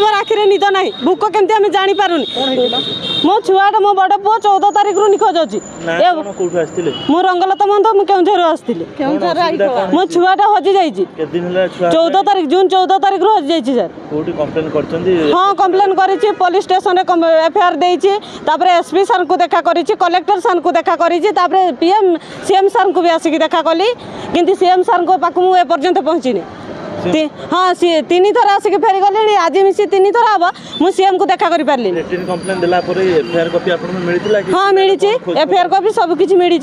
मोर आखिरे निद ना भूक केमती आम जानी पारुनी मो छुआटा मो बड़ पुओ 14 तारिख रु निखोज अच्छी मु रंगलता मंद मु केउझर आसती मो छुआटा हजि जाइए 14 तारिख जून 14 तारिख रु हजि जाइए सर हाँ कम्प्लेन करी पुलिस स्टेशन एफआईआर देती एसपी सर को देखा करी कलेक्टर सर को देखा करी पीएम सीएम सर को भी आसिक देखा कली कि सीएम सर को पाक मुझे एपर्यंत पहुँचनी हाँ सी 3 थर आसिक फेरी गले आज मिसी 3 थर हम मुझे सीएम को देखा कर पारे हाँ मिली एफआईआर कॉपी सब किसी मिली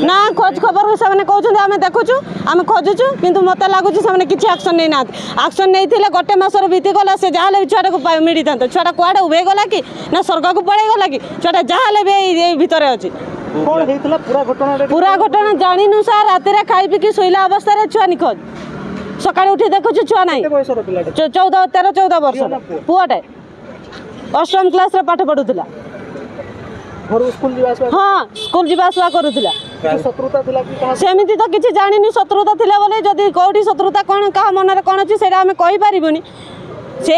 ना खोज खबर से कहते आम देखुचु आम खोजुचु किंतु मत लगुच से किसी एक्शन नहीं ना एक्शन नहीं थे गोटे मसर बीती गला से जहाँ छुआ को मिली था छुआ कुआड़े उभे गला कि ना स्वर्ग को पड़े गला कि छुआ जहाँ भी भितर अच्छी पूरा घटना जानु सार राति खाई पी शोला अवस्था छुआ निखोज सका उठी देखुଛୁ छुआ ना 13-14 वर्ष पुआटे 8म क्लास रे पाठ पढ़ुला हाँ स्कूल जीवासवा करूला सेमती तो किसी जानी शत्रुता थिला बोले जदि कौटी शत्रुता कौन क्या मन में कौन अच्छी से आम कहीपरूनी से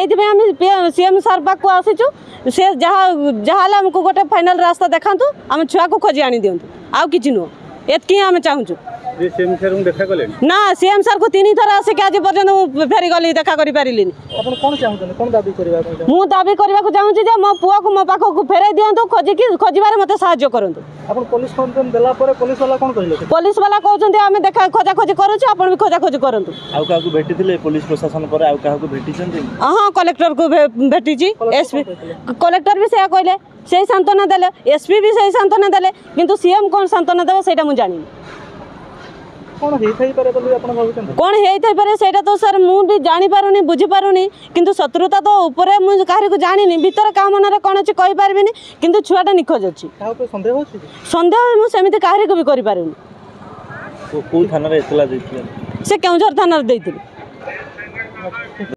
सीएम सार पाक आसीचु से जहाँ आमको गोटे फाइनाल रास्ता देखातु आम छुआ को खोजी आनी दिंतु आउ कि नुह एतकी आम चाहूँ ना सीएम सर को 3 थर आसिक आज पर्यटन फेरी गली देखा कर पारे मु दाबी करने को चाहूँगी मो पुआ को मो पाख फेर दिंतु खोजार मत साहय करूँ पुलिस वाला कहते आम देखा खोजाखोजी करुँ भी खोजाखोजी करूँ हाँ कलेक्टर को भेटी एसपी कलेक्टर भी से कहले से सांत्वना देले एसपी भी से सांत्वना देले किंतु सीएम कौन सांत्वना देवे से जानी कौन होता है तो सर मुझे जानी पारुनी बुझी पारुनी किंतु शत्रुता तो ऊपर मुझे कह जानी भीतर क्या मन में कौन अच्छी कहीपरि किंतु छुआटा निखोज अच्छी सन्देह मुझे कह भी कर से केउझर थाना देती